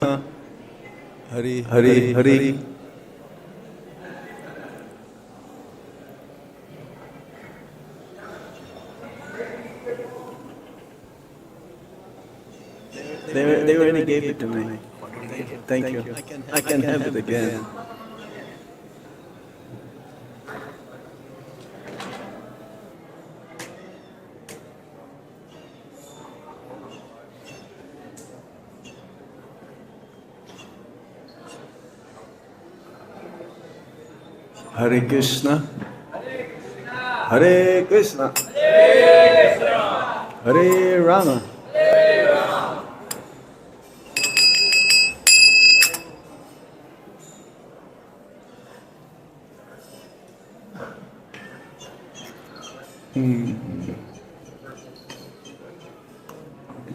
Hari Hari Hari. They already gave it to me. Thank you. I can have it again. Hare Krishna, Hare Krishna, Hare Rama,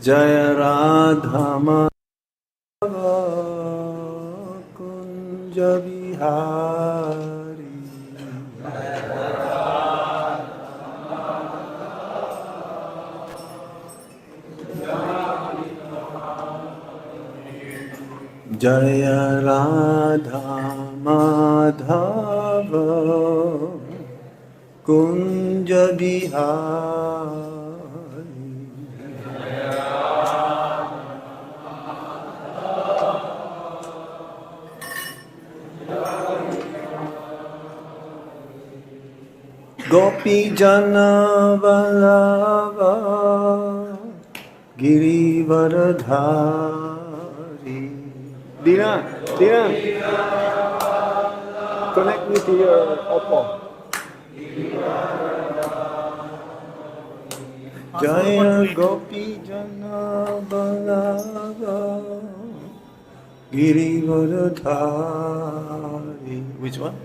Jaya Radha Madhava Kunja Vihari. Jaya Radha Madhava Kunja Vihari. Gopi Jana Vallabha Girivaradhari. Dina, connect me to your Oppo. Jaya Gopi Jana Vallabha Girivaradhari. Which one?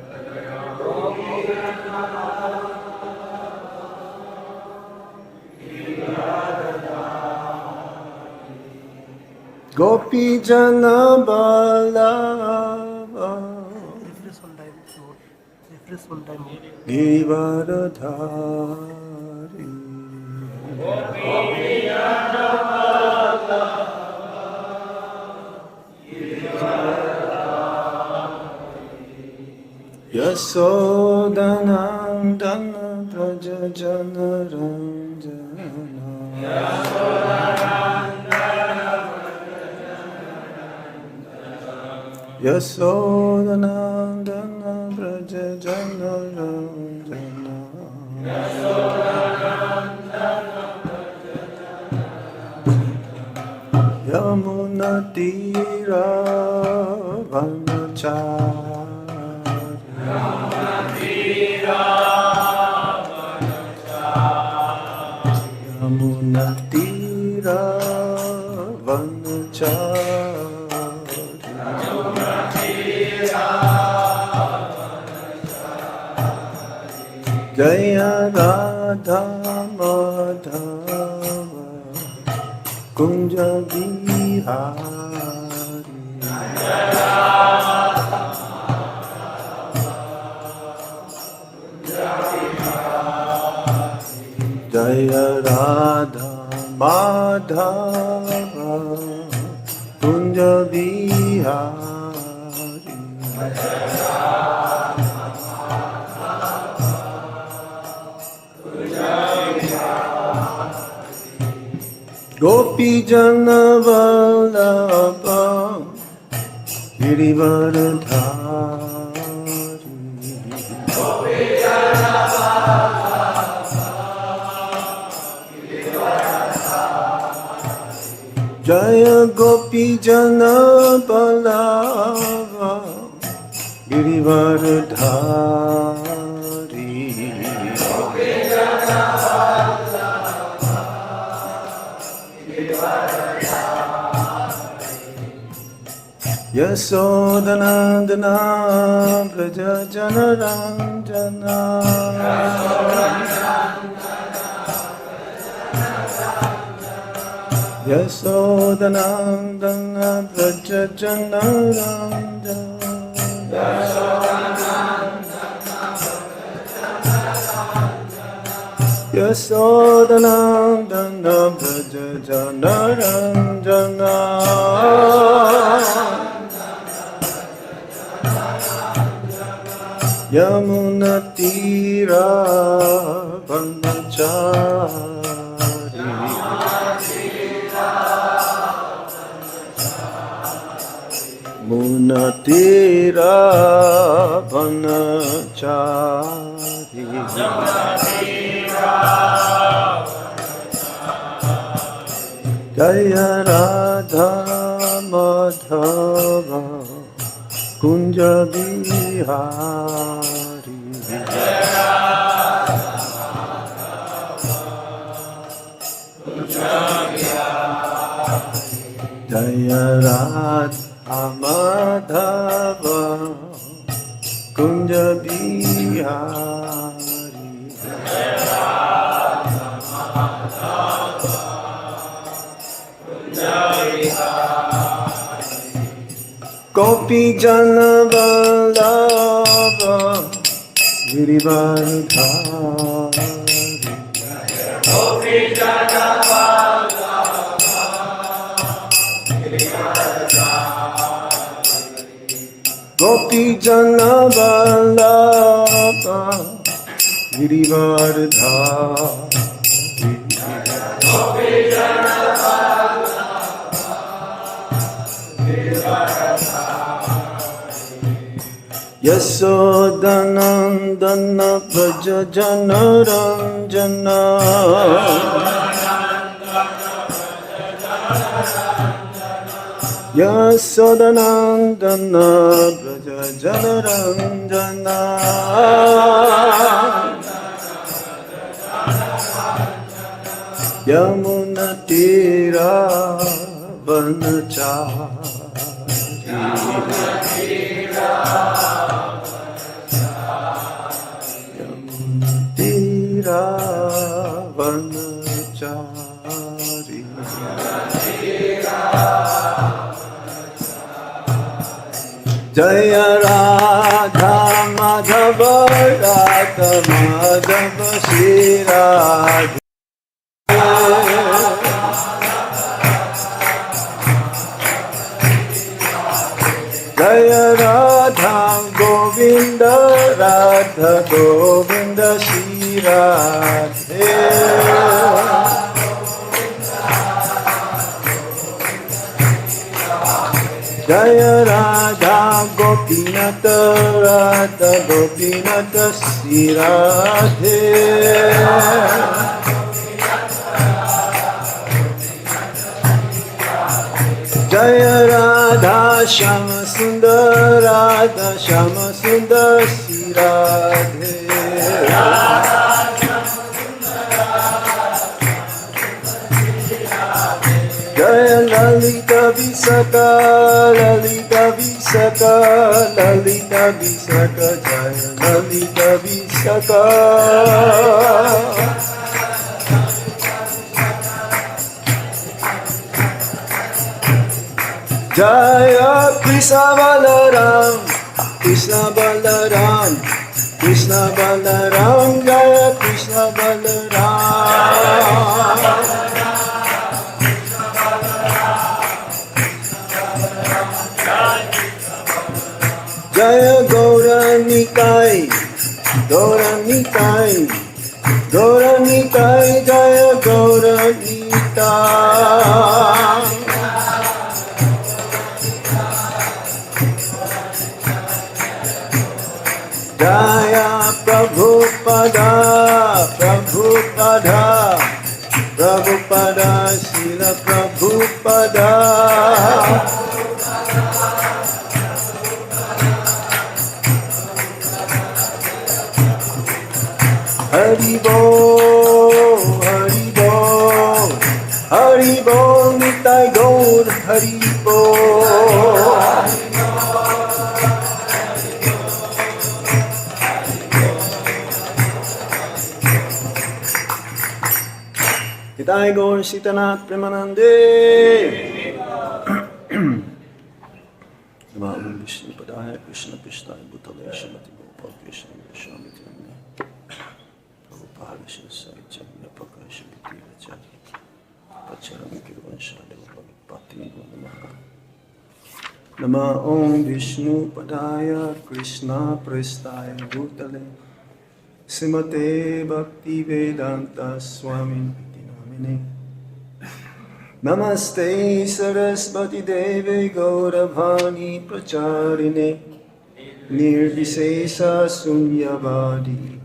Gopi Jana Vallabha Refresh one time. Girivaradhari. Gopi Jana Vallabha Girivaradhari. Yasodhanandana Braja Janaranjana. Yasodhanandana Braja Janaranjana. Yamuna Tira Vanachari. Yamuna Tira Vanachari. Jaya Radha Madhava Kunja Vihari. Jaya Radha Madhava Kunja Vihari. Gopi Jana Vallabha Girivaradhari. Gopi Jana Vallabha Jaya Gopi Jana Vallabha Girivaradhari. Gopi Jana Yasodhanandana Braja Janaranjana. Yasodhanandana Braja Janaranjana. Yasodanandana Braja Janardana Yamuna Tira Brahmachari Munatira Brahmachari Jaya Radha Madhava Kunja Bihari Jaya Radha Madhava Kunja Bihari Gopi Jana Vallabha Girivardhari Gopi Jana Vallabha Girivardhari Gopi Jana Vallabha Yasodanandana Braja Janaranjana Yasodanandana Braja Janaranjana Yamuna Tira Vanachari Tira Vanachari Jaya Radha Madhava Radha Madhava Shri Radha Jaya Radha Govinda Radha Govinda Shri Radhe Jaya Radha Gopinata Radha Gopinata Shri Radhe Jaya Radha Shama Sundar Radha Shama Sundar Shri Radhe Jaya Lalita Visaka Lalita Visaka Lalita Visaka Jaya Lalita Visaka Jaya Krishna Balaram Krishna Balaram Krishna Balaram Jaya Krishna Balaram Jaya Gauranikai Gauranikai Gauranikai Jaya Gauranikai Jaya Prabhupada Prabhupada Prabhupada Srila Prabhupada Haribo Haribo Haribo Nitai Gaur Haribo Nitai Gaur Sitanath Premanande Namo Vishnu Padaya Krishna Pishtaya Bhutale Srimati Gopal Krishna Swami Nama Om Vishnu Padaya Krishna Prestaya Bhutale Srimate Bhakti Vedanta Swami Namine Namaste Sarasvati Deve Gauravani Pracharine Nirvisesa Sunyavadi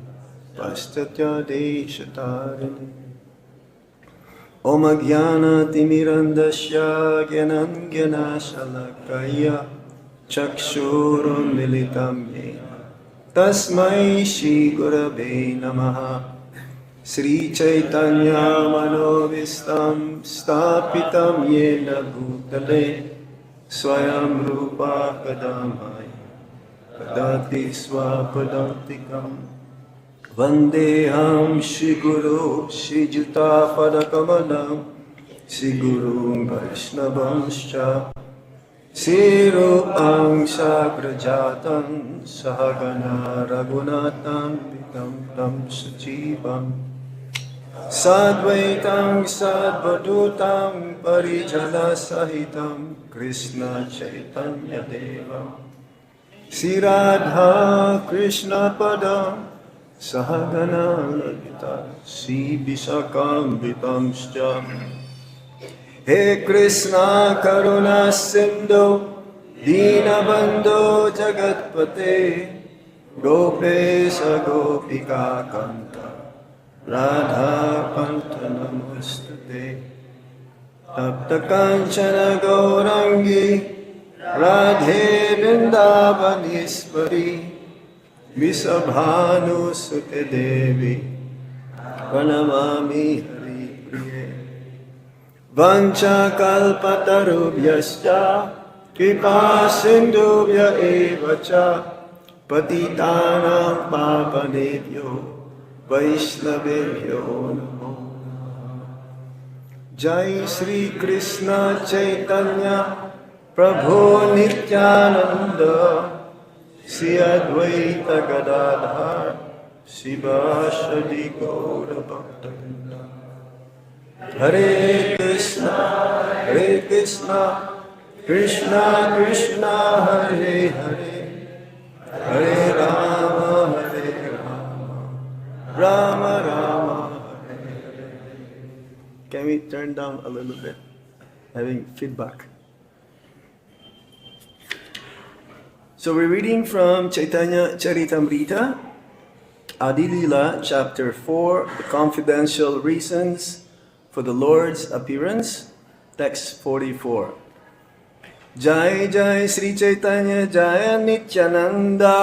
Paschatya Deshatarine Om Jnana Timirandasya Gyanam Gyanashalakaya Chakshurun Militam Yena Tasmai Shri Gurave Namaha Sri Chaitanya Manovistam Stapitam Yena Bhutale Swayam Rupa Kadamai Kadati Swapadantikam Vandeham Shri Guru Shri Juta Padakamalam Shri Guru Vaishnavamscha Shri Rupam Sagrajatam Sahagana Raghunathan Vitam Tam Sajivam Sadvaitam Sadvadutam Parijana Sahitam Krishna Chaitanya Devam Shri Radha Krishna Padam Sahagana Lalita Shri Vishakam Vitamscha He Krishna Karuna Sindhu Dinabandhu Jagatpate Gopesha Gopika Kanta Radha Kanta Namastate Tapta Kanchana Gaurangi Radhe Vrindavanishwari Visabhanu Sute Devi Pranamami Hari Priye Vancha Kalpatarubhyascha Kripa Sindhubhya Evacha Patitanam Pavanebhyo Vaishnavebhyo Namo Jai Sri Krishna Chaitanya Prabhu Nityananda Sri Advaita Gadadhar Sivasadi Gaura Bhakta-vrinda Hare Krishna Krishna Krishna Hare Hare Hare Rama Rama Rama Hare Hare. Can we turn down a little bit? Having feedback. So we're reading from Chaitanya Charitamrita, Adi Lila, chapter 4, the confidential reasons for the Lord's appearance, text 44. Jai Jai Sri Chaitanya Jaya Nityananda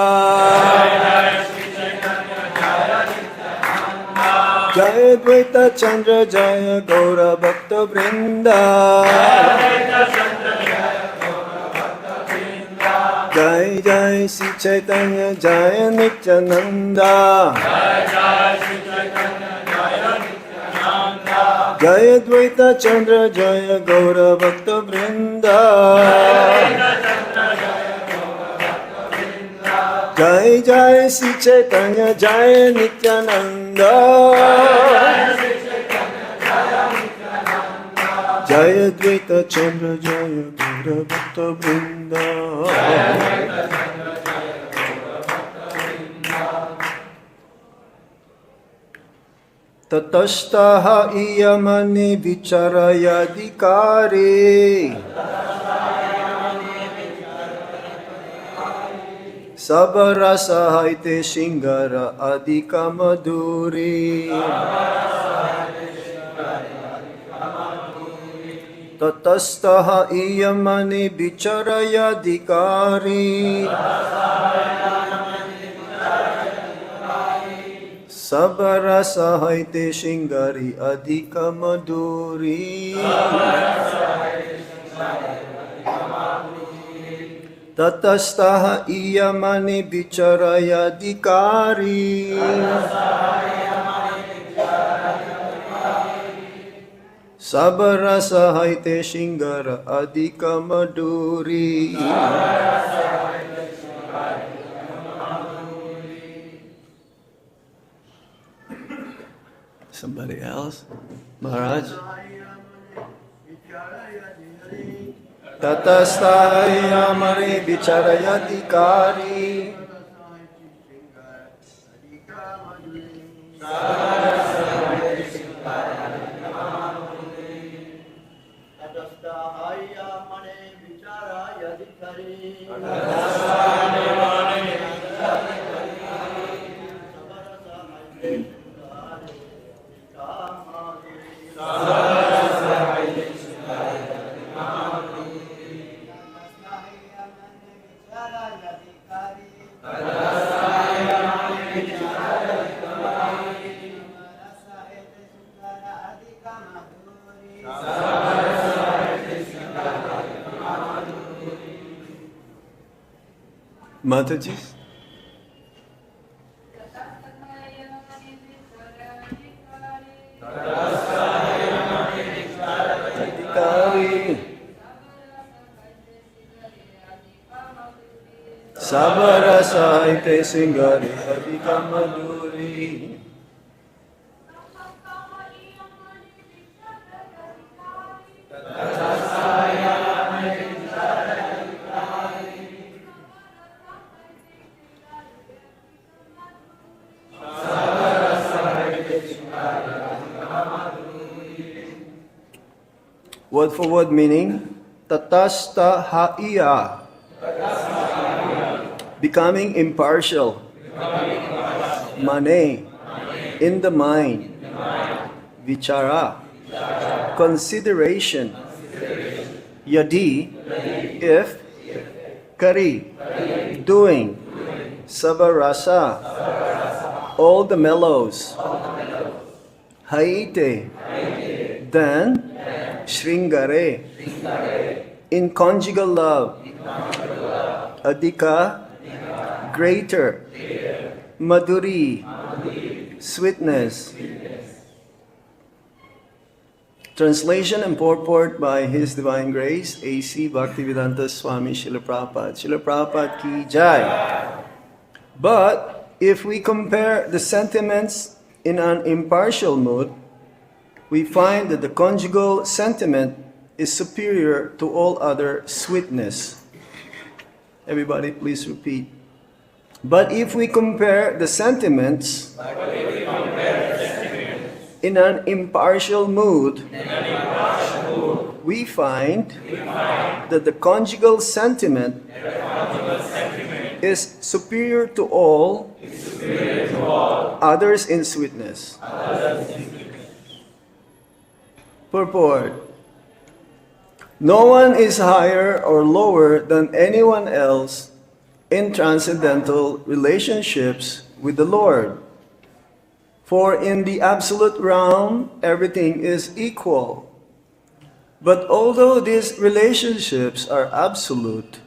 Jaya Dvaita Chandra Jaya Gaura Bhakta Vrinda Jai Jai Sri Chaitanya Jaya Nityananda Jaya Dvaita Chandra Jaya Gaura Bhakta Vrinda Jai Jai Sri Chaitanya Jaya Nityananda Jaya Dvaita Chandra Jaya Gaura Bhakta Vrinda Tatashtaha iyamani vicharayadi cāri Sabarasa haite śṛṅgāra adhika madhuri Tatastha iyamani vicharayadi cāri Sabarasa haite śṛṅgāri adhika madhuri Tatastha iyamani vicharayadi cāri Sabarasa haite śṛṅgāra adhika madhuri else? Maharaj? Tatastaya mane vicharayati cāri. Mataji? Sabarasa ite śṛṅgāra adhika madhuri. Word for word meaning, tatasta haiya, becoming impartial, māne, in the mind, vichara, consideration, yadi, if, kari, doing, sabarasa, all the mellows, haite, then, śṛṅgāra, in conjugal love, adhika, greater, madhuri, sweetness. Translation and purport by His Divine Grace, A.C. Bhaktivedanta Swami Srila Prabhupada. Srila Prabhupada ki jai. But if we compare the sentiments in an impartial mood, we find that the conjugal sentiment is superior to all other sweetness. Everybody please repeat. But if we compare the sentiments in an impartial mood, we find that the conjugal sentiment is superior to all others in sweetness. Purport. No one is higher or lower than anyone else in transcendental relationships with the Lord. For in the absolute realm, everything is equal. But although these relationships are absolute,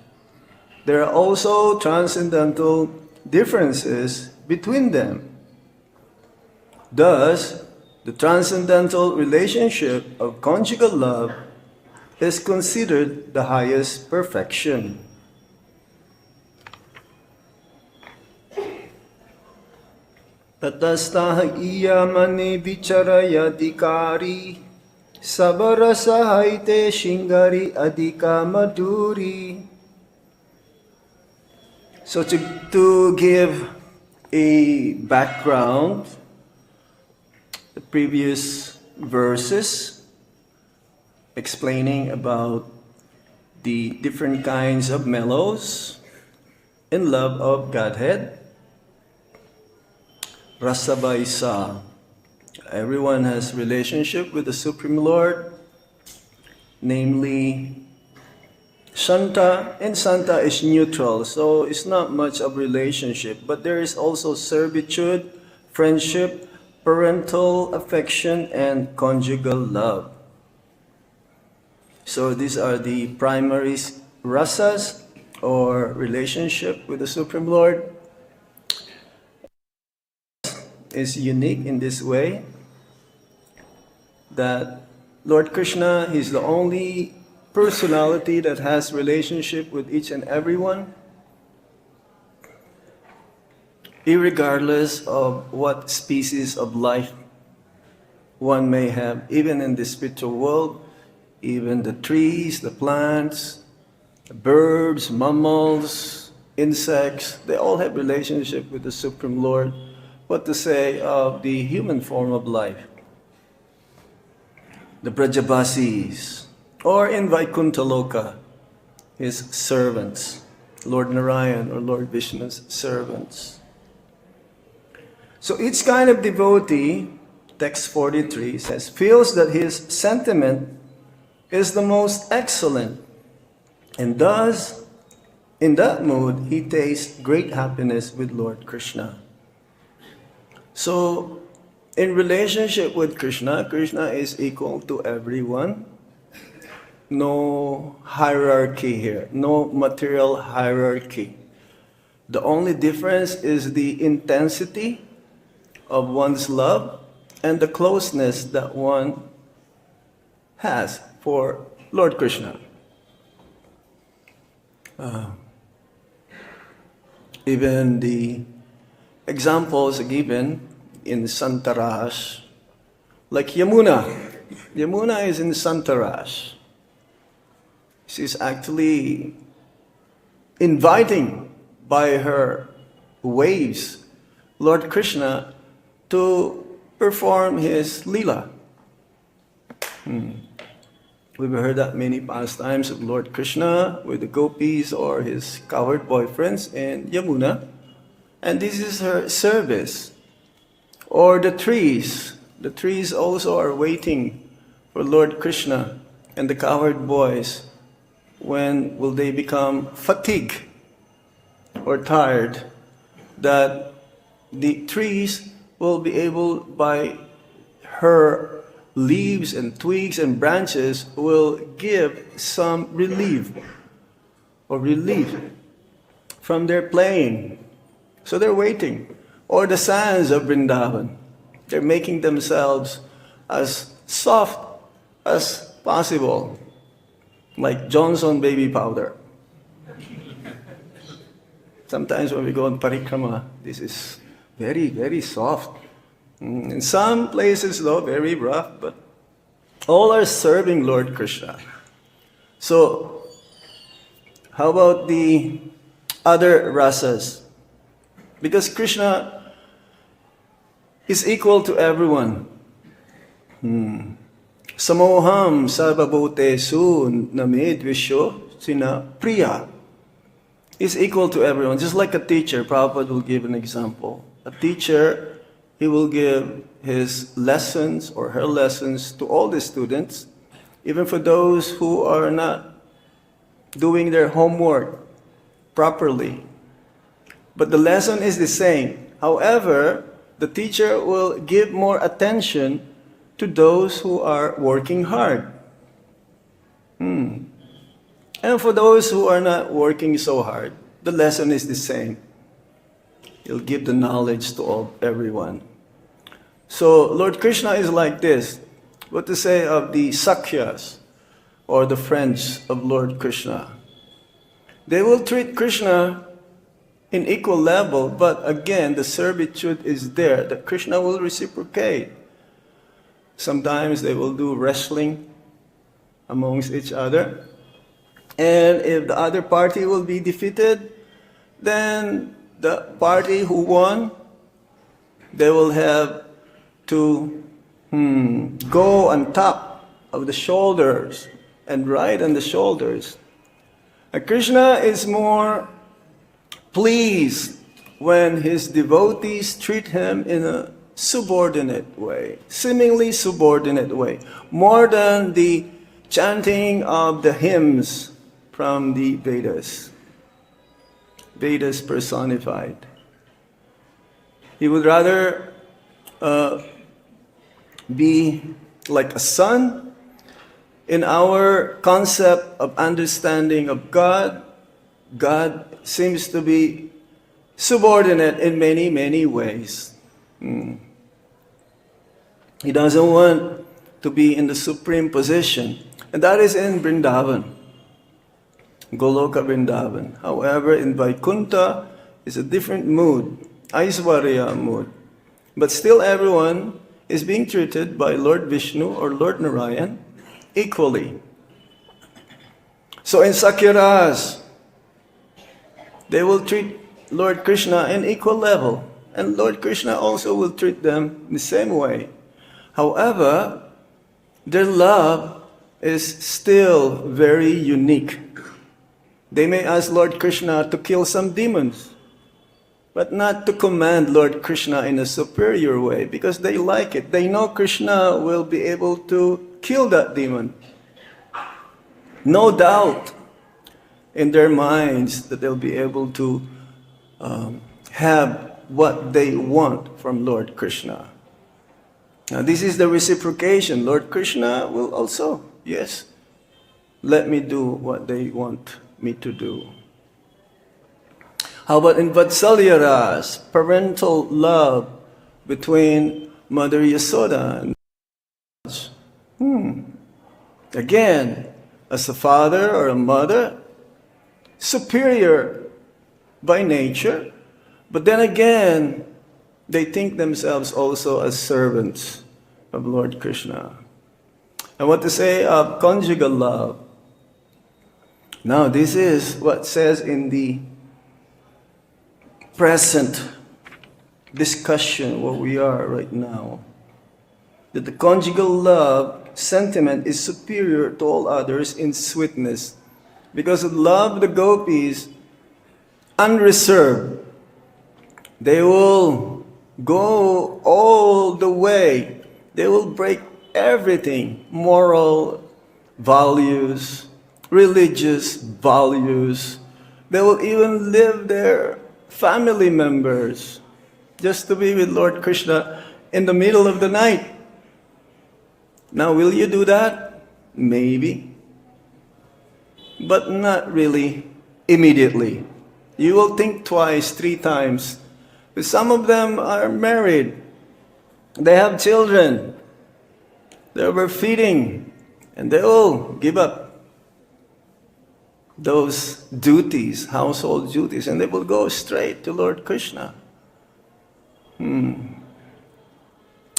there are also transcendental differences between them. Thus, the transcendental relationship of conjugal love is considered the highest perfection. Tatastha iya mane vicharayati cāri, sabarasa haite śṛṅgāri adhika madhuri. So to give a background, the previous verses explaining about the different kinds of mellows in love of Godhead. Rasabaisa. Everyone has relationship with the Supreme Lord, namely Shanta, and Santa is neutral, so it's not much of relationship, but there is also servitude, friendship, parental affection, and conjugal love. So these are the primary rasas or relationship with the Supreme Lord. Is unique in this way that Lord Kṛṣṇa, He's the only personality that has relationship with each and everyone, irregardless of what species of life one may have, even in the spiritual world, even the trees, the plants, the birds, mammals, insects, they all have relationship with the Supreme Lord. What to say of the human form of life? The Brajabasis, or in Vaikuntha Loka, his servants, Lord Narayan or Lord Vishnu's servants. So each kind of devotee, text 43 says, feels that his sentiment is the most excellent, and thus, in that mood, he tastes great happiness with Lord Kṛṣṇa. So, in relationship with Kṛṣṇa, Kṛṣṇa is equal to everyone. No hierarchy here, no material hierarchy. The only difference is the intensity of one's love and the closeness that one has for Lord Kṛṣṇa. Even the examples given in Santaraj, like Yamuna. Yamuna is in Santaraj. She's actually inviting by her waves Lord Kṛṣṇa to perform his Lila. We've heard that many pastimes of Lord Kṛṣṇa with the gopis or his cowherd boyfriends in Yamuna. And this is her service. Or the trees. The trees also are waiting for Lord Kṛṣṇa and the cowherd boys. When will they become fatigued or tired, that the trees will be able, by her leaves and twigs and branches, will give some relief from their playing. So they're waiting. Or the sands of Vrindavan. They're making themselves as soft as possible, like Johnson baby powder. Sometimes when we go on parikrama, this is very, very soft. In some places, though, very rough, but all are serving Lord Kṛṣṇa. So, how about the other rasas? Because Kṛṣṇa is equal to everyone. Samoham sarvabhutesu namedvisho sina priya. Is equal to everyone. Just like a teacher, Prabhupada will give an example. A teacher, he will give his lessons or her lessons to all the students, even for those who are not doing their homework properly. But the lesson is the same. However, the teacher will give more attention to those who are working hard. And for those who are not working so hard, the lesson is the same. He'll give the knowledge to everyone. So Lord Kṛṣṇa is like this. What to say of the sakhyas, or the friends of Lord Kṛṣṇa? They will treat Kṛṣṇa in equal level, but again, the servitude is there, that Kṛṣṇa will reciprocate. Sometimes they will do wrestling amongst each other. And if the other party will be defeated, then the party who won, they will have to go on top of the shoulders and ride on the shoulders. And Kṛṣṇa is more pleased when his devotees treat him in a subordinate way, seemingly subordinate way, more than the chanting of the hymns from the Vedas. Vedas personified. He would rather be like a son. In our concept of understanding of God, God seems to be subordinate in many, many ways. He doesn't want to be in the supreme position. And that is in Vrindavan. Goloka Vrindavan. However, in Vaikuntha, it's a different mood, Aishwarya mood. But still everyone is being treated by Lord Vishnu or Lord Narayan equally. So in Sakhya Ras, they will treat Lord Kṛṣṇa in equal level, and Lord Kṛṣṇa also will treat them in the same way. However, their love is still very unique. They may ask Lord Kṛṣṇa to kill some demons, but not to command Lord Kṛṣṇa in a superior way, because they like it. They know Kṛṣṇa will be able to kill that demon. No doubt in their minds that they'll be able to have what they want from Lord Kṛṣṇa. Now this is the reciprocation. Lord Kṛṣṇa will also, yes, let me do what they want me to do. How about in Vātsalya Ras, parental love between Mother Yasoda and Maharaj? Again, as a father or a mother, superior by nature, but then again, they think themselves also as servants of Lord Kṛṣṇa. And what to say of conjugal love? Now, this is what says in the present discussion where we are right now, that the conjugal love sentiment is superior to all others in sweetness, because of love the gopis unreserved. They will go all the way. They will break everything, moral values, religious values. They will even leave their family members just to be with Lord Kṛṣṇa in the middle of the night. Now, will you do that? Maybe. But not really immediately. You will think twice, 3 times. Some of them are married. They have children. They are feeding. And they will give up those duties, household duties, and they will go straight to Lord Kṛṣṇa.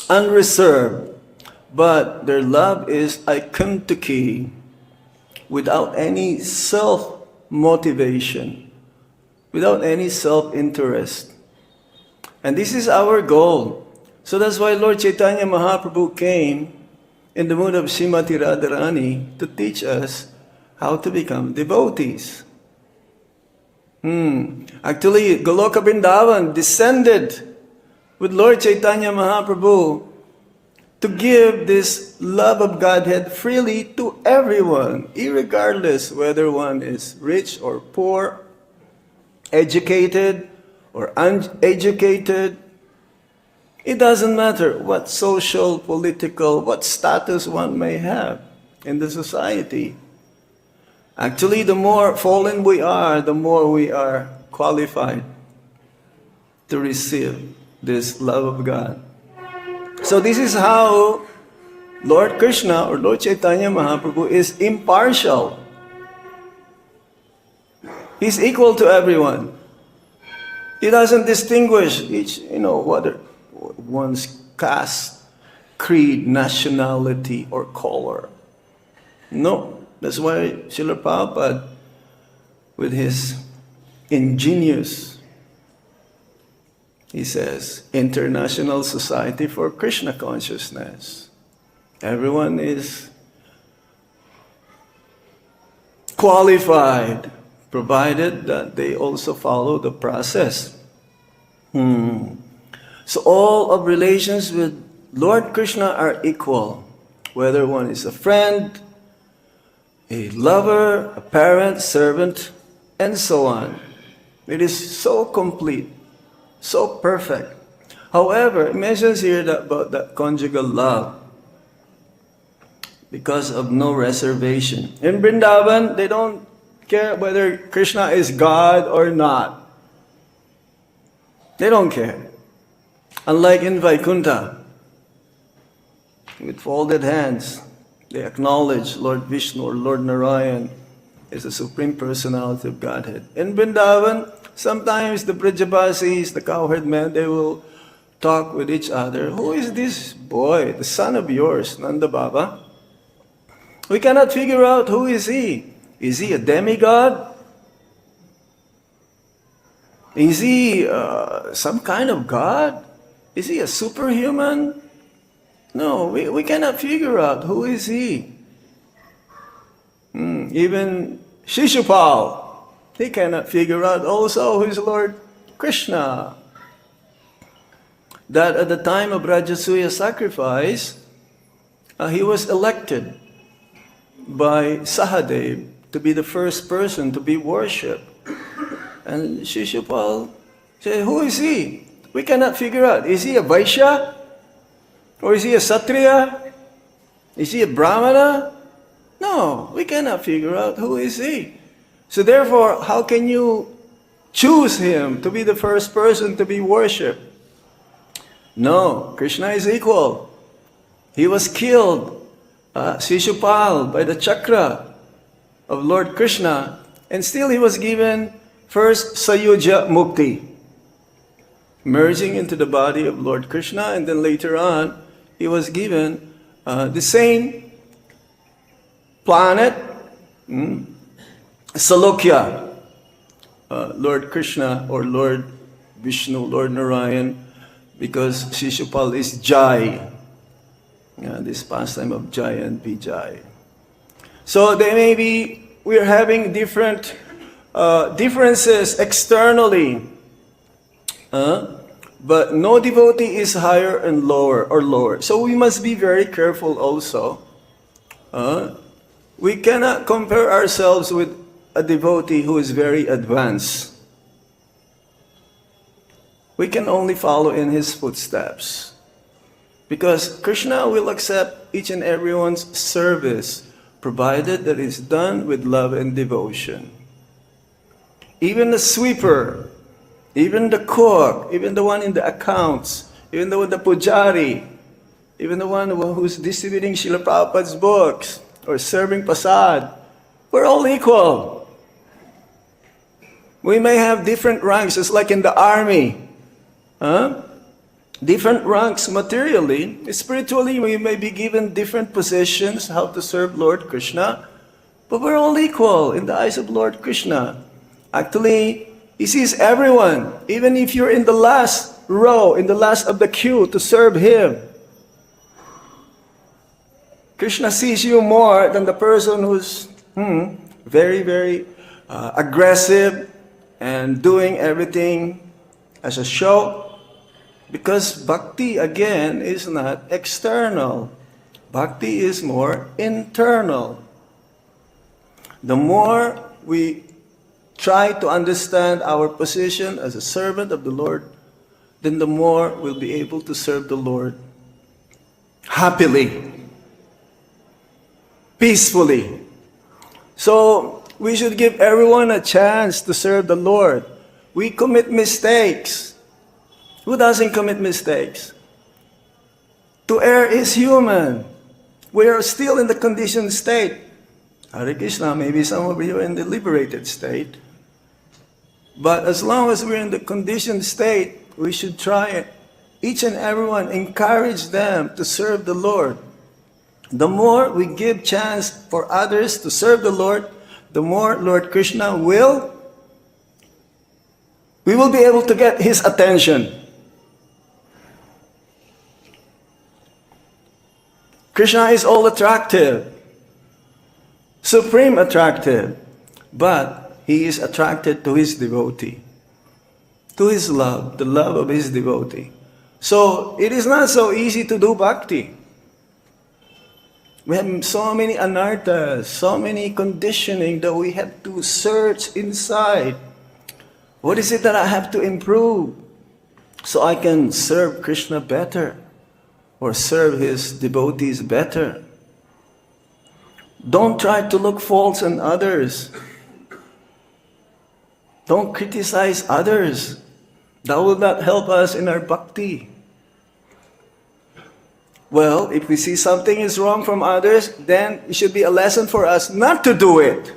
Unreserved. But their love is aikantuki, without any self-motivation, without any self-interest. And this is our goal. So that's why Lord Chaitanya Mahaprabhu came in the mood of Srimati Radharani to teach us how to become devotees. Actually, Goloka Vrindavan descended with Lord Chaitanya Mahaprabhu to give this love of Godhead freely to everyone, irregardless whether one is rich or poor, educated or uneducated. It doesn't matter what social, political, what status one may have in the society. Actually, the more fallen we are, the more we are qualified to receive this love of God. So this is how Lord Kṛṣṇa or Lord Chaitanya Mahaprabhu is impartial. He's equal to everyone. He doesn't distinguish each, whether one's caste, creed, nationality, or color. No. That's why Srila Prabhupada, with his ingenious, he says, International Society for Krishna Consciousness. Everyone is qualified, provided that they also follow the process. So all of relations with Lord Kṛṣṇa are equal, whether one is a friend, a lover, a parent, servant, and so on. It is so complete, so perfect. However, it mentions here about that conjugal love, because of no reservation. In Vrindavan, they don't care whether Krishna is God or not. They don't care. Unlike in Vaikuntha, with folded hands, they acknowledge Lord Vishnu or Lord Narayan as the Supreme Personality of Godhead. In Vrindavan, sometimes the Brajabasis, the cowherd men, they will talk with each other, who is this boy, the son of yours, Nanda Baba? We cannot figure out who is he. Is he a demigod? Is he some kind of god? Is he a superhuman? No, we cannot figure out who is he. Even Shishupal, he cannot figure out also who is Lord Kṛṣṇa. That at the time of Rajasuya sacrifice, he was elected by Sahadev to be the first person to be worshipped. And Shishupal said, who is he? We cannot figure out. Is he a Vaishya? Or is he a Satriya? Is he a Brahmana? No, we cannot figure out who is he. So therefore, how can you choose him to be the first person to be worshipped? No, Krishna is equal. He was killed, Shishupal, by the chakra of Lord Kṛṣṇa, and still he was given first Sayuja Mukti, merging into the body of Lord Kṛṣṇa, and then later on, he was given the same planet, Salokya, Lord Kṛṣṇa or Lord Vishnu, Lord Narayan, because Shishupal is Jai, this pastime of Jai and Vijay. So they may be, we are having different differences externally, but no devotee is higher and lower or lower. So we must be very careful also. We cannot compare ourselves with a devotee who is very advanced. We can only follow in his footsteps. Because Krishna will accept each and everyone's service, provided that it's done with love and devotion. Even the sweeper, even the cook, even the one in the accounts, even the pujari, even the one who's distributing Srila Prabhupada's books or serving prasad, we're all equal. We may have different ranks, just like in the army. Different ranks materially. Spiritually, we may be given different positions, how to serve Lord Kṛṣṇa, but we're all equal in the eyes of Lord Kṛṣṇa. Actually, He sees everyone, even if you're in the last row, in the last of the queue to serve Him. Krishna sees you more than the person who's very, very aggressive and doing everything as a show. Because bhakti, again, is not external. Bhakti is more internal. The more we try to understand our position as a servant of the Lord, then the more we'll be able to serve the Lord happily, peacefully. So we should give everyone a chance to serve the Lord. We commit mistakes. Who doesn't commit mistakes? To err is human. We are still in the conditioned state. Hare Krishna, maybe some of you are in the liberated state. But as long as we're in the conditioned state, we should try each and everyone, encourage them to serve the Lord. The more we give chance for others to serve the Lord, the more Lord Kṛṣṇa we will be able to get His attention. Krishna is all attractive, supreme attractive, but He is attracted to His devotee, to His love, the love of His devotee. So it is not so easy to do bhakti. We have so many anarthas, so many conditioning that we have to search inside. What is it that I have to improve so I can serve Krishna better or serve His devotees better? Don't try to look faults in others. Don't criticize others. That will not help us in our bhakti. Well, if we see something is wrong from others, then it should be a lesson for us not to do it.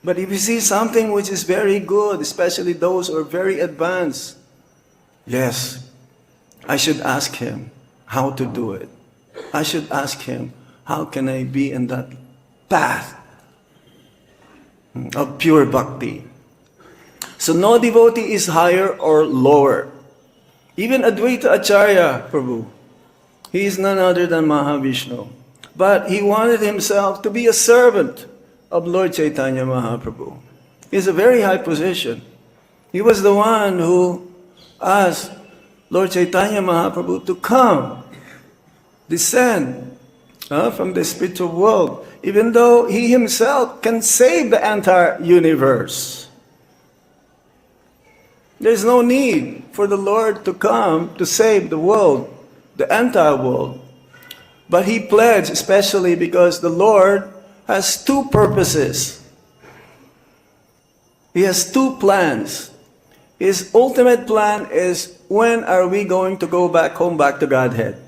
But if we see something which is very good, especially those who are very advanced, Yes, I should ask him how to do it. I should ask him, how can I be in that path of pure bhakti? So no devotee is higher or lower. Even Advaita Acharya Prabhu, he is none other than Mahavishnu. But he wanted himself to be a servant of Lord Chaitanya Mahaprabhu. He has a very high position. He was the one who asked Lord Chaitanya Mahaprabhu to come, descend from the spiritual world, even though he himself can save the entire universe. There's no need for the Lord to come to save the world, the entire world. But he pledged, especially because the Lord has two purposes. He has two plans. His ultimate plan is, when are we going to go back home, back to Godhead?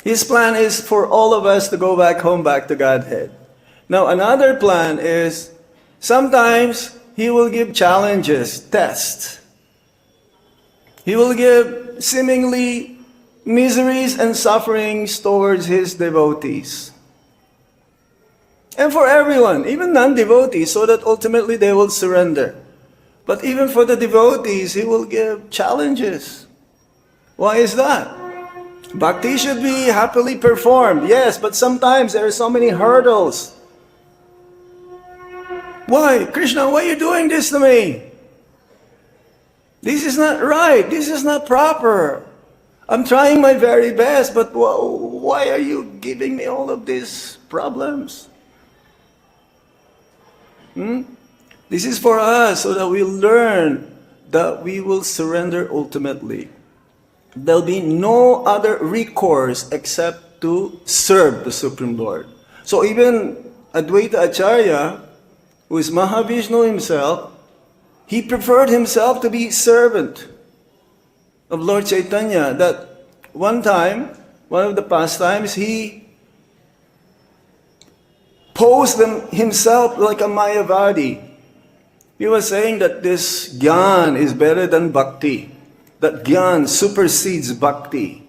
His plan is for all of us to go back home, back to Godhead. Now, another plan is, sometimes he will give challenges, tests. He will give seemingly miseries and sufferings towards his devotees. And for everyone, even non-devotees, so that ultimately they will surrender. But even for the devotees, he will give challenges. Why is that? Bhakti should be happily performed, yes, but sometimes there are so many hurdles. Why? Krishna, why are you doing this to me? This is not right. This is not proper. I'm trying my very best, but why are you giving me all of these problems? This is for us, so that we learn that we will surrender ultimately. There'll be no other recourse except to serve the Supreme Lord. So even Advaita Acharya, who is Mahavishnu himself, he preferred himself to be servant of Lord Chaitanya. That one time, one of the pastimes, he posed himself like a Mayavadi. He was saying that this Gyan is better than Bhakti. That Gyan supersedes Bhakti.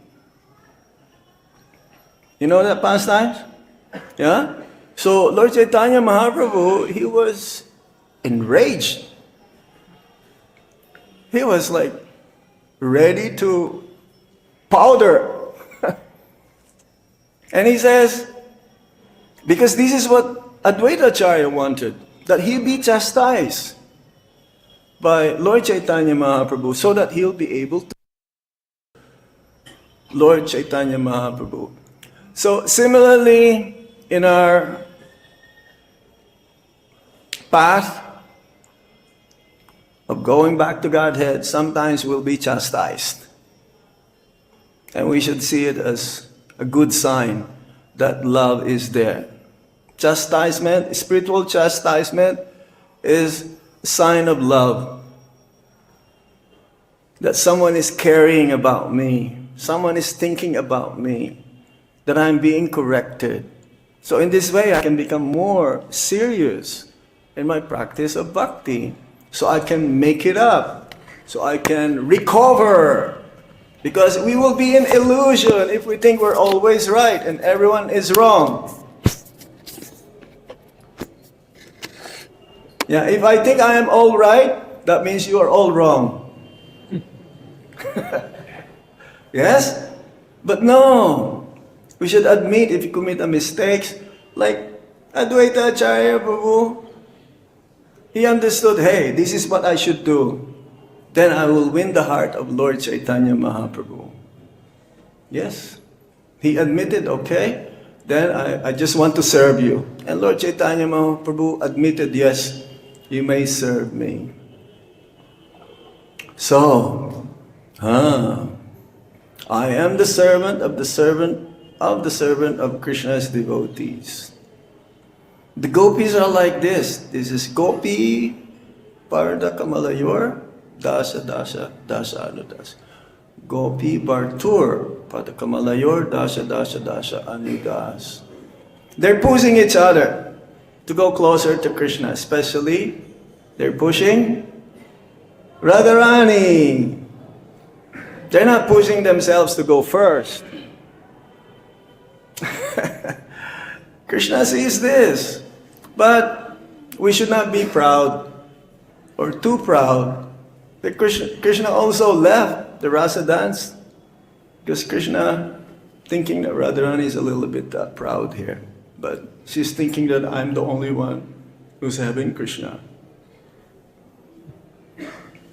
You know that pastime? Yeah? So Lord Chaitanya Mahaprabhu, he was enraged. He was like ready to powder. And he says, because this is what Advaita Acharya wanted, that he be chastised by Lord Chaitanya Mahaprabhu, so that he'll be able to Lord Chaitanya Mahaprabhu. So similarly, in our path of going back to Godhead, sometimes we'll be chastised. And we should see it as a good sign that love is there. Chastisement, spiritual chastisement, is a sign of love. That someone is caring about me. Someone is thinking about me. That I'm being corrected. So in this way, I can become more serious in my practice of bhakti. So I can make it up. So I can recover. Because we will be in illusion if we think we're always right and everyone is wrong. Yeah, if I think I am all right, that means you are all wrong. Yes? But no. We should admit if you commit a mistake. Like Advaita Acharya Prabhu, he understood, hey, this is what I should do. Then I will win the heart of Lord Chaitanya Mahaprabhu. Yes. He admitted, okay, then I just want to serve you. And Lord Chaitanya Mahaprabhu admitted, yes, you may serve me. So, I am the servant of the servant of the servant of Krishna's devotees. The gopis are like this. This is Gopi Parda Kamalayor Dāsya Dāsya Dāsya Anudāsya. Gopi Bhartur Parda Kamalayor Dāsya Dāsya Dāsya Anugas. They're pushing each other to go closer to Krishna. Especially, they're pushing Radharani. They're not pushing themselves to go first. Krishna sees this. But we should not be proud or too proud. But Krishna also left the rasa dance because Krishna thinking that Radharani is a little bit proud here. But she's thinking that I'm the only one who's having Krishna.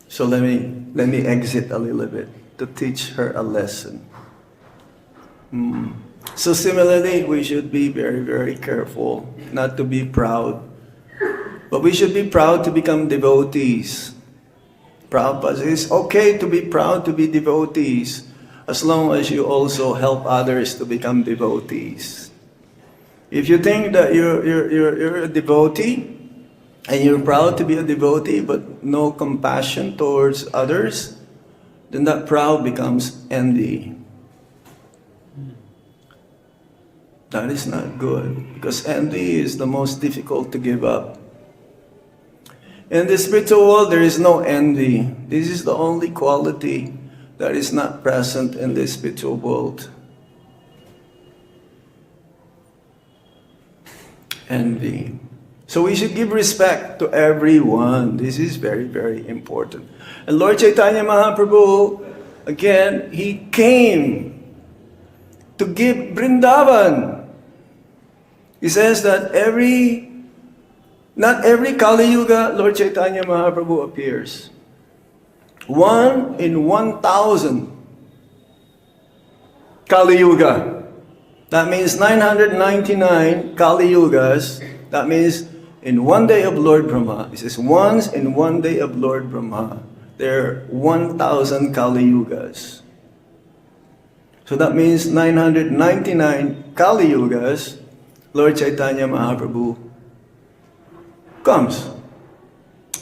So let me exit a little bit to teach her a lesson. So similarly, we should be very, very careful not to be proud. But we should be proud to become devotees. Prabhupada says it's okay to be proud to be devotees as long as you also help others to become devotees. If you think that you're a devotee, and you're proud to be a devotee but no compassion towards others, then that proud becomes envy. That is not good, because envy is the most difficult to give up. In the spiritual world, there is no envy. This is the only quality that is not present in the spiritual world. Envy. So we should give respect to everyone. This is very, very important. And Lord Chaitanya Mahaprabhu, again, he came to give Vrindavan. He says that not every Kali Yuga, Lord Chaitanya Mahaprabhu appears. 1 in 1,000 Kali Yuga. That means 999 Kali Yugas. That means in one day of Lord Brahma. It says once in one day of Lord Brahma. There are 1,000 Kali Yugas. So that means 999 Kali Yugas, Lord Chaitanya Mahaprabhu comes.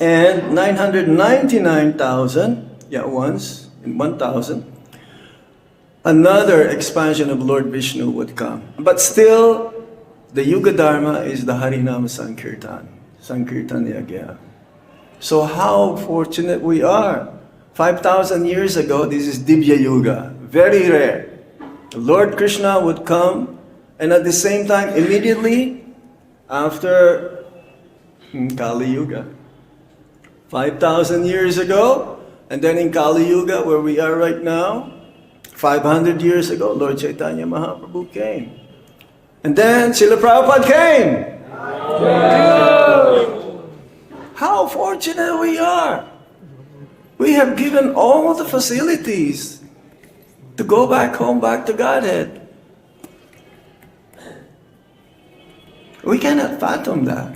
And 999,000, once in 1,000, another expansion of Lord Vishnu would come. But still, the Yuga Dharma is the Harinam Sankirtan, Sankirtan Yagya. So how fortunate we are. 5,000 years ago, this is Divya Yuga, very rare. Lord Kṛṣṇa would come, and at the same time, immediately after Kali Yuga. 5,000 years ago, and then in Kali Yuga, where we are right now, 500 years ago, Lord Chaitanya Mahaprabhu came. And then Srila Prabhupada came. How fortunate we are. We have given all the facilities to go back home, back to Godhead. We cannot fathom that.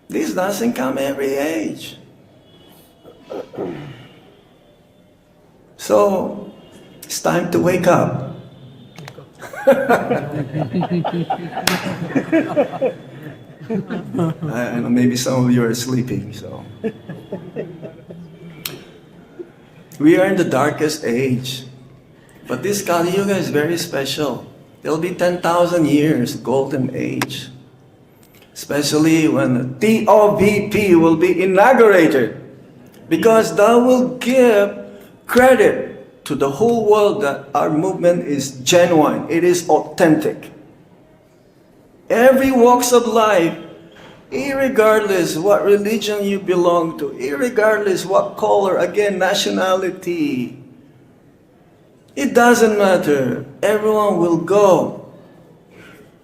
This doesn't come every age. So, it's time to wake up. I know maybe some of you are sleeping, so. We are in the darkest age. But this Kali Yuga is very special. It'll be 10,000 years, golden age. Especially when the TOVP will be inaugurated. Because that will give credit to the whole world that our movement is genuine. It is authentic. Every walks of life, irregardless what religion you belong to, irregardless what color, again, nationality, it doesn't matter. Everyone will go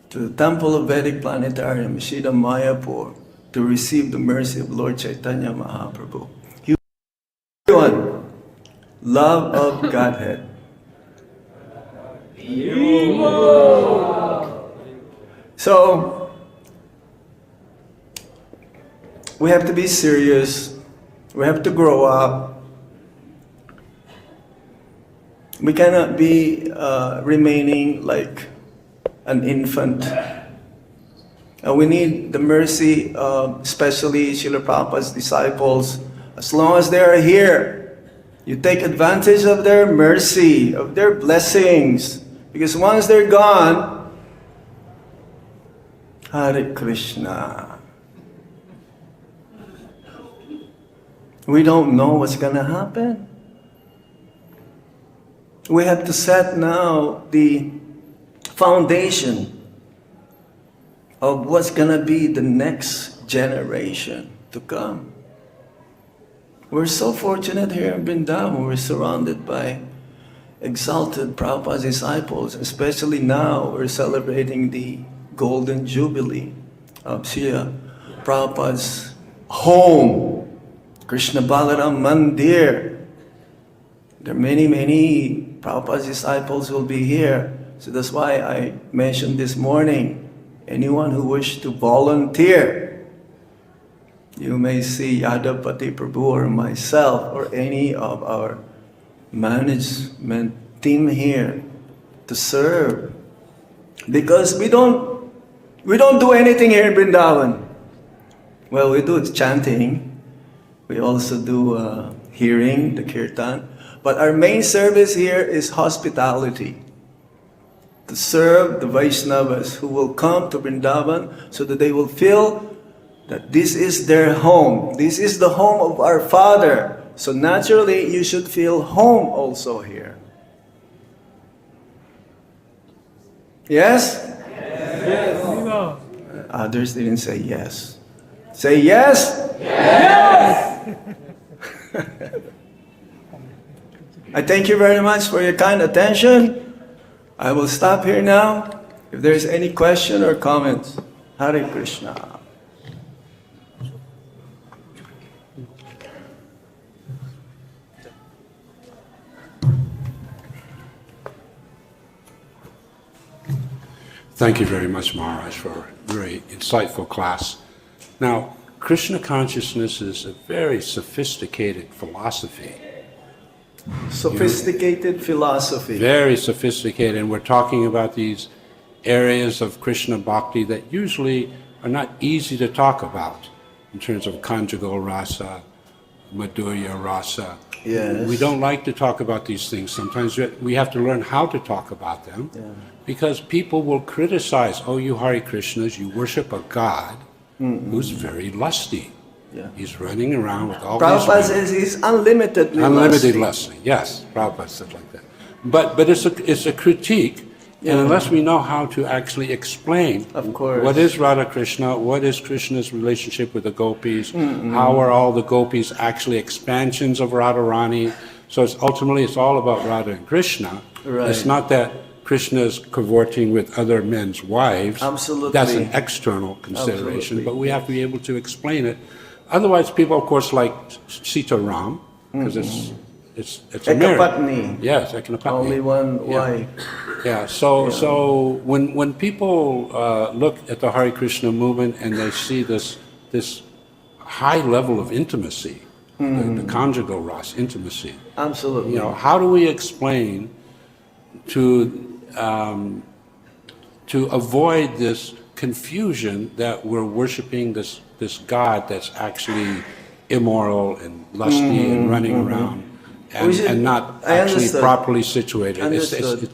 to the Temple of Vedic Planetarium, Shida Mayapur, to receive the mercy of Lord Chaitanya Mahaprabhu. Everyone, love of Godhead. So, we have to be serious. We have to grow up. We cannot be remaining like an infant. We need the mercy of especially Srila Prabhupada's disciples. As long as they are here, you take advantage of their mercy, of their blessings. Because once they're gone, Hare Krishna. We don't know what's going to happen. we have to set now the foundation of what's gonna be the next generation to come. We're so fortunate here in Vrindavan. We're surrounded by exalted Prabhupada's disciples, especially now we're celebrating the Golden Jubilee of Srila Prabhupada's home, Krishna Balaram Mandir. There are many Prabhupada's disciples will be here. So that's why I mentioned this morning, anyone who wishes to volunteer, you may see Yadavpati Prabhu or myself or any of our management team here to serve. Because we don't do anything here in Vrindavan. Well, we do chanting. We also do hearing, the kirtan. But our main service here is hospitality. To serve the Vaishnavas who will come to Vrindavan so that they will feel that this is their home. This is the home of our Father. So naturally, you should feel home also here. Yes? Yes. Others didn't say yes. Say yes? Yes! I thank you very much for your kind attention. I will stop here now. If there's any question or comments, Hare Krishna. Thank you very much, Maharaj, for a very insightful class. Now, Krishna consciousness is a very sophisticated philosophy. Sophisticated philosophy. Very sophisticated, and we're talking about these areas of Krishna bhakti that usually are not easy to talk about in terms of conjugal rasa, madhurya rasa. Yes. We don't like to talk about these things. Sometimes we have to learn how to talk about them, because people will criticize, oh, you Hare Krishnas, you worship a God who's very lusty. Yeah. He's running around with all Prabhupada these says he's unlimitedly unlimited lusty. lusty. Yes, Prabhupada said like that. But it's a critique, and unless we know how to actually explain Of course. what is Radha Krishna, what is Krishna's relationship with the gopis, how are all the gopis actually expansions of Radharani. So ultimately it's all about Radha and Krishna. Right. It's not that Krishna is cavorting with other men's wives. Absolutely. That's an external consideration, Absolutely. but we have to be able to explain it. Otherwise, people, of course, like Sita Ram, because it's a marriage. Ekapatni. Yes, Ekapatni. Only one wife. Yeah, so when people look at the Hare Krishna movement and they see this high level of intimacy, the conjugal rasa, intimacy, Absolutely. how do we explain to avoid this confusion that we're worshiping this God that's actually immoral and lusty and running around and not actually properly situated. Understood.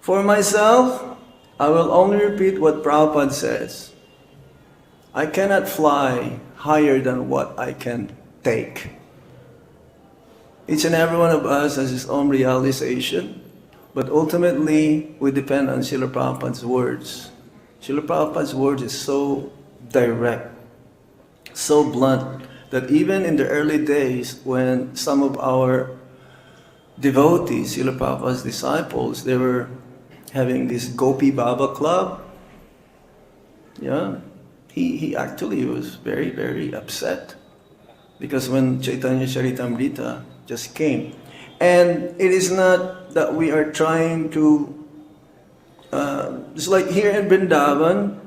For myself, I will only repeat what Prabhupada says. I cannot fly higher than what I can take. Each and every one of us has his own realization, but ultimately we depend on Srila Prabhupada's words. Srila Prabhupada's words is so direct, so blunt, that even in the early days when some of our devotees, Srila Prabhupada's disciples, they were having this Gopi Baba club, he actually was very, very upset because when Chaitanya Charitamrita just came. And it is not that we are trying to, it's like here in Vrindavan,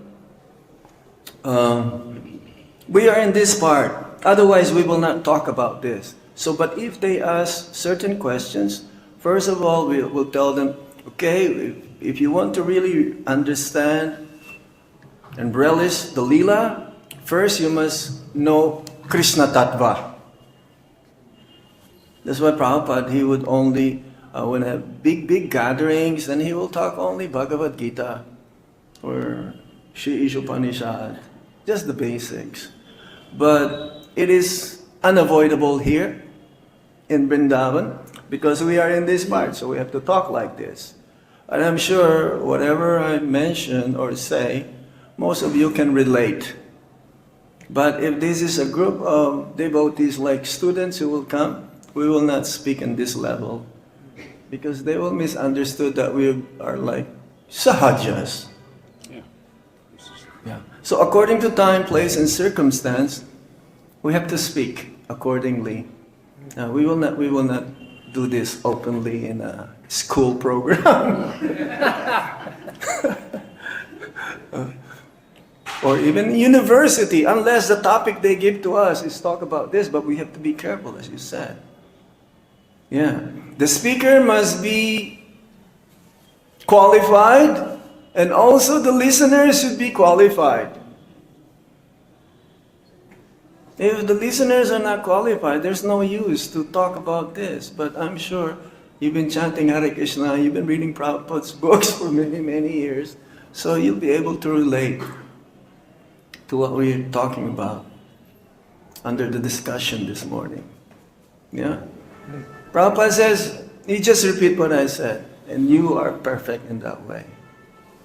we are in this part, otherwise we will not talk about this. So, but if they ask certain questions, first of all, we'll tell them, okay, if you want to really understand and relish the Lila, first you must know Krishna Tattva. That's why Prabhupada, he would only, when have big gatherings, then he will talk only Bhagavad Gita or Shri Ishopanishad, just the basics. But it is unavoidable here in Vrindavan, because we are in this part, so we have to talk like this. And I'm sure whatever I mention or say, most of you can relate. But if this is a group of devotees like students who will come, we will not speak in this level, because they will misunderstood that we are like sahajas. Yeah. So according to time, place, and circumstance, we have to speak accordingly. We will not do this openly in a school program. Or even university, unless the topic they give to us is talk about this, but we have to be careful, as you said. Yeah. The speaker must be qualified, and also the listeners should be qualified. If the listeners are not qualified, there's no use to talk about this. But I'm sure you've been chanting Hare Krishna, you've been reading Prabhupada's books for many, many years, so you'll be able to relate to what we're talking about under the discussion this morning. Yeah? Prabhupada says, you just repeat what I said, and you are perfect in that way.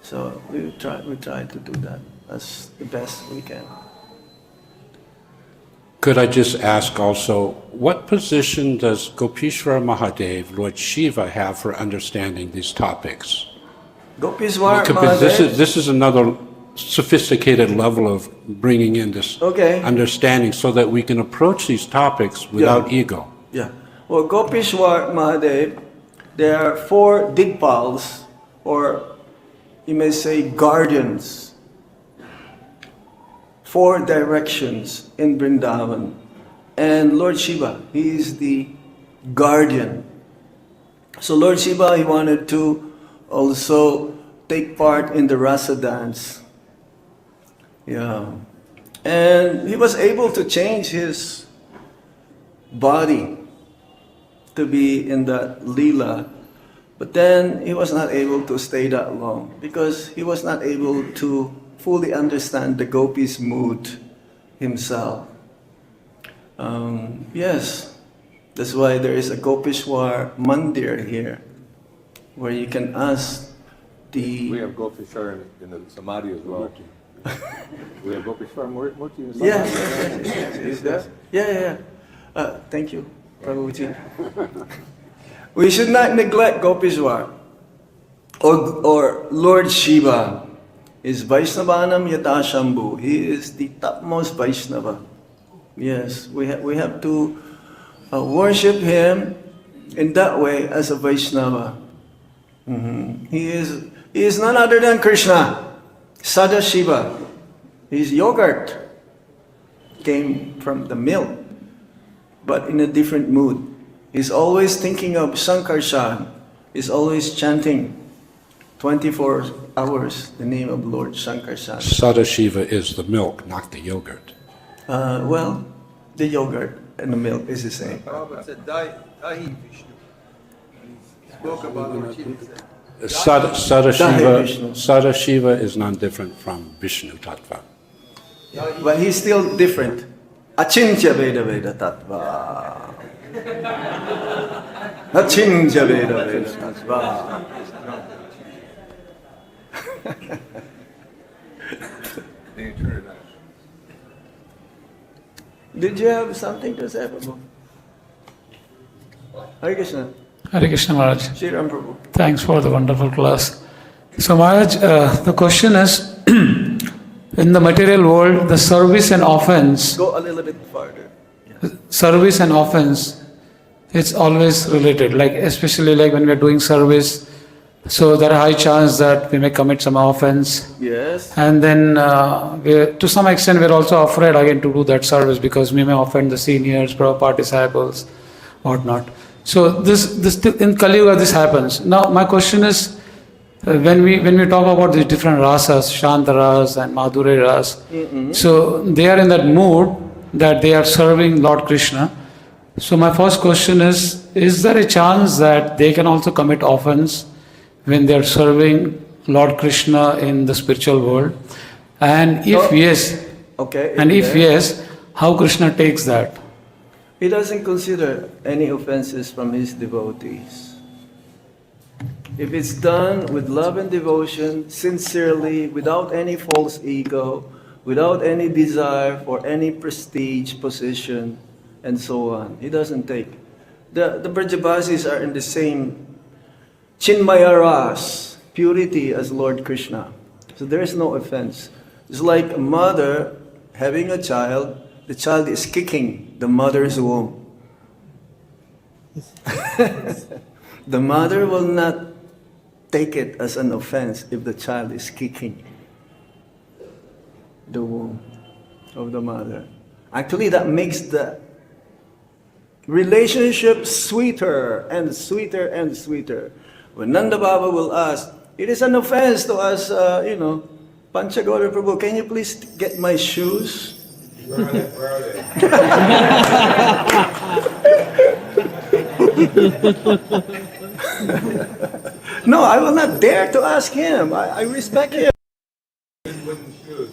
So we try to do that as the best we can. Could I just ask also, what position does Gopishwar Mahadev, Lord Shiva, have for understanding these topics? Gopishwar Because Mahadev, this is another sophisticated level of bringing in this understanding so that we can approach these topics without ego. Yeah. Well, Gopishwar Mahadev, there are 4 Digpals, or you may say guardians, 4 directions in Vrindavan. And Lord Shiva, he is the guardian. So Lord Shiva, he wanted to also take part in the rasa dance. Yeah. And he was able to change his body to be in that Lila. But then he was not able to stay that long because he was not able to fully understand the gopis' mood himself. Yes, that's why there is a Gopishwar Mandir here, where you can ask the... We have Gopishwar in the Samadhi as well. We have Gopishwar Murti in the Samadhi. Yes. Is that? Yeah. Thank you, Prabhuji. We should not neglect Gopishwar or Lord Shiva. Is Vaishnavanam Yata Shambhu. He is the topmost Vaishnava. Yes, we have to worship him in that way as a Vaishnava. He is none other than Krishna, Sadashiva. His yogurt came from the milk, but in a different mood. He's always thinking of Sankarshan. He's always chanting 24 hours the name of Lord Sankarshan. Sadashiva is the milk, not the yogurt. Well, the yogurt and the milk is the same. Prabhupada said, Dahi Vishnu. He spoke about Lord Shiva. Sadashiva is not different from Vishnu Tattva. But he's still different. Achintya Veda Veda Tattva. Achintya Veda Veda Tattva. Did you have something to say, Prabhu? Hare Krishna. Hare Krishna, Maharaj. Shri Ram Prabhu. Thanks for the wonderful class. So, Maharaj, the question is, in the material world, the service and offense... Go a little bit farther. Yeah. Service and offense, it's always related. Like, especially like when we are doing service, so there are high chance that we may commit some offense. Yes. And then, to some extent, we're also afraid again to do that service because we may offend the seniors, Prabhupada disciples, whatnot. So this in Kali Yuga this happens. Now my question is, when we talk about these different rasas, Shanta ras and Madhurya ras, so they are in that mood that they are serving Lord Kṛṣṇa. So my first question is there a chance that they can also commit offense when they are serving Lord Kṛṣṇa in the spiritual world? And if yes, Okay. and if yes, how Krishna takes that? He doesn't consider any offenses from his devotees. If it's done with love and devotion, sincerely, without any false ego, without any desire for any prestige, position, and so on, he doesn't take. The Brajavasis are in the same Chinmaya ras, purity, as Lord Kṛṣṇa. So there is no offense. It's like a mother having a child, the child is kicking the mother's womb. The mother will not take it as an offense if the child is kicking the womb of the mother. Actually, that makes the relationship sweeter and sweeter and sweeter. When Nanda-bhāva will ask, it is an offense to us, Panchagoda Prabhu, can you please get my shoes? Where are they? No, I will not dare to ask him. I respect him. Wooden shoes.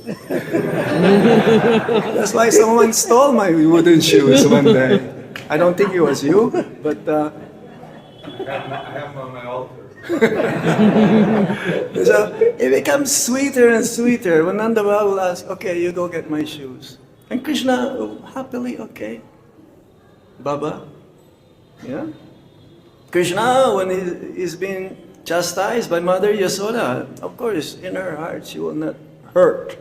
That's why someone stole my wooden shoes one day. I don't think it was you, but I have them on my altar. so it becomes sweeter and sweeter. When Nanda-bhāva will ask, okay, you go get my shoes. And Krishna will happily, okay. Baba, yeah? Krishna, when he's been chastised by Mother Yasoda, of course, in her heart, she will not hurt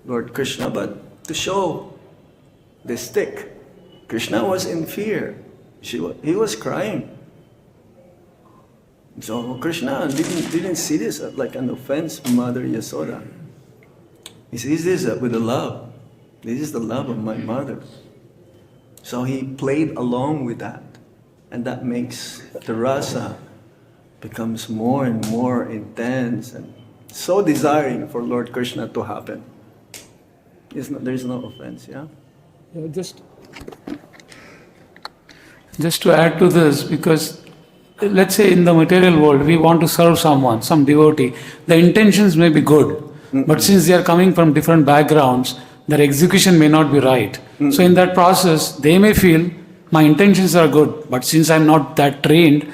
Lord Kṛṣṇa, but to show the stick. Krishna was in fear. He was crying. So Krishna didn't see this as like an offense from Mother Yasoda. He sees this with the love. This is the love of my mother. So he played along with that. And that makes the rasa becomes more and more intense and so desiring for Lord Kṛṣṇa to happen. There's no offense, yeah? Yeah, just to add to this, because let's say in the material world we want to serve someone, some devotee, the intentions may be good, but since they are coming from different backgrounds, their execution may not be right. So in that process, they may feel my intentions are good, but since I'm not that trained,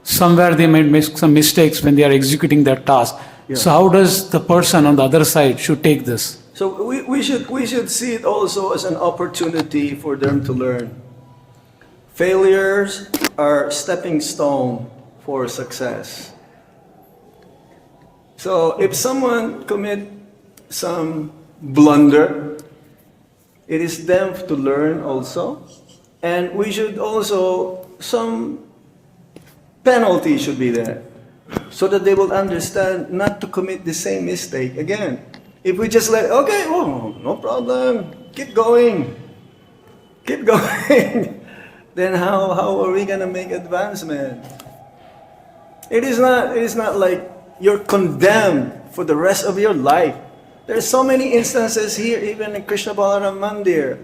somewhere they might make some mistakes when they are executing that task. Yeah. So how does the person on the other side should take this? So we should see it also as an opportunity for them to learn. Failures are stepping stone for success. So if someone commit some blunder, it is them to learn also. And we should also, some penalty should be there, so that they will understand not to commit the same mistake again. If we just let, okay, oh, no problem, keep going, then how are we going to make advancement? It is not like you're condemned for the rest of your life. There's so many instances here, even in Krishna Balaram Mandir,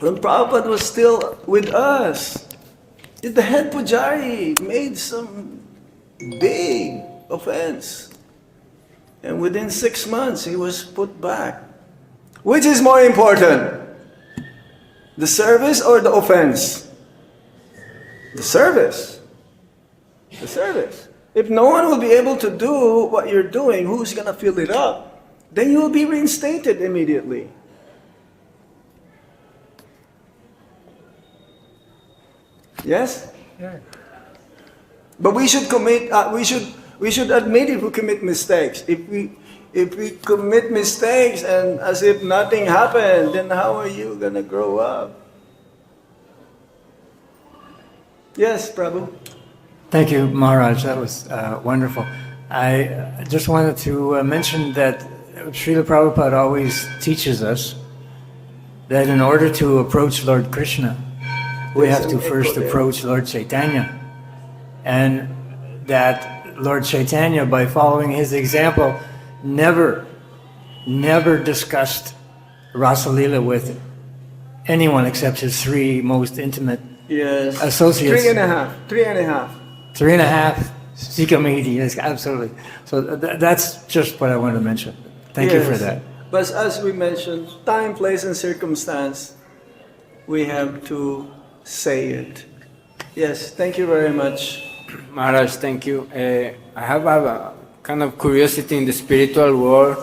when Prabhupada was still with us. The head pujari made some big offense. And within 6 months, he was put back. Which is more important? The service or the offense? The service. The service. If no one will be able to do what you're doing, who's going to fill it up? Then you will be reinstated immediately. Yes? Yeah. But we should commit. We should admit if we commit mistakes. If we commit mistakes and as if nothing happened, then how are you gonna grow up? Yes, Prabhu. Thank you, Maharaj. That was wonderful. I just wanted to mention that Srila Prabhupada always teaches us that in order to approach Lord Kṛṣṇa, we have to first approach Lord Chaitanya. And that Lord Chaitanya, by following his example, never discussed Rasa Lila with anyone except his three most intimate associates. 3.5. 3.5. 3.5. Sikamiti, yes, absolutely. So that's just what I wanted to mention. Thank you for that. But as we mentioned, time, place, and circumstance we have to say it. Yes, thank you very much. Maharaj, thank you. I have a kind of curiosity in the spiritual world.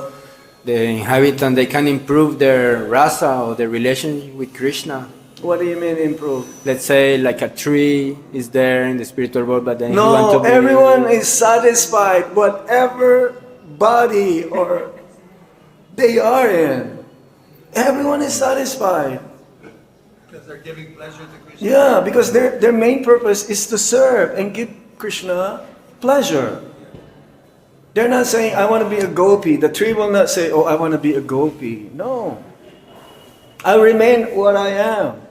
The inhabitants, they can improve their rasa or their relation with Krishna. What do you mean improve? Let's say like a tree is there in the spiritual world, but then you want No, to be... everyone is satisfied whatever body or they are in. Everyone is satisfied. Because they're giving pleasure to Krishna. Yeah, because their main purpose is to serve and give Krishna pleasure. They're not saying, I want to be a gopi. The tree will not say, oh, I want to be a gopi. No. I remain what I am.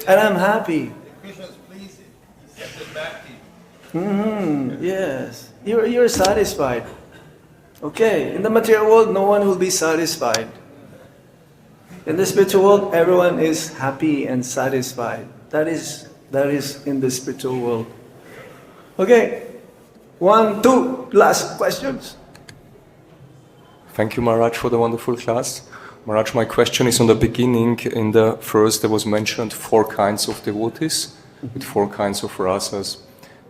And I'm happy. Krishna's pleasing. He sends it back to you. Yes. You're satisfied. Okay. In the material world, no one will be satisfied. In the spiritual world, everyone is happy and satisfied. That is in the spiritual world. Okay. 1, 2, last questions. Thank you, Maharaj, for the wonderful class. Maharaj, my question is on the beginning. In the first, there was mentioned 4 kinds of devotees with 4 kinds of rasas.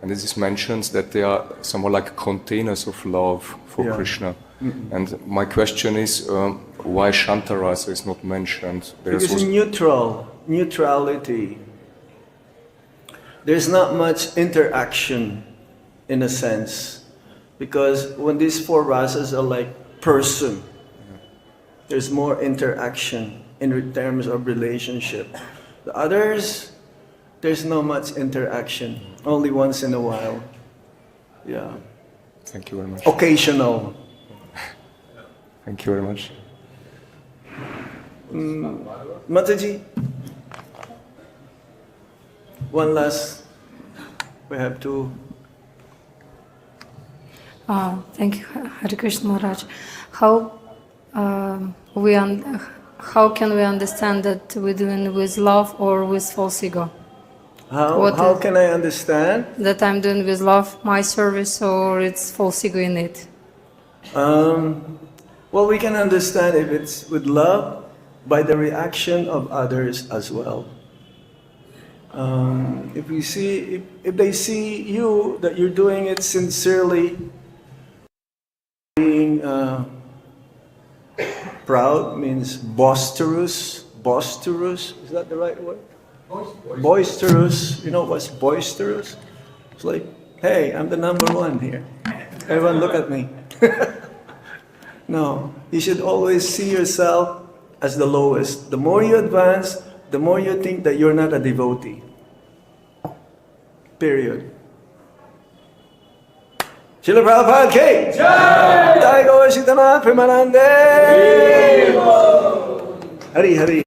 And this is mentioned that they are somewhat like containers of love for Krishna. And my question is, why Shantarasa is not mentioned? Because neutrality. There's not much interaction in a sense. Because when these 4 rasas are like person, there's more interaction in terms of relationship. The others, there's no much interaction, only once in a while. Yeah. Thank you very much. Occasional. Thank you very much. Mataji, one last, we have to. Thank you, Hare Krishna Maharaj. How can we understand that we're doing with love or with false ego? How can I understand? That I'm doing with love my service or it's false ego in it? Well, we can understand if it's with love by the reaction of others as well. If they see you that you're doing it sincerely, being proud means boisterous. Boisterous, is that the right word? Boisterous. You know what's boisterous? It's like, hey, I'm the number 1 here. Everyone look at me. No, you should always see yourself as the lowest. The more you advance, the more you think that you're not a devotee. Period. Srila Prabhupada ki Jai! Jai Gaur Sitanath Premanande! Hari Hari.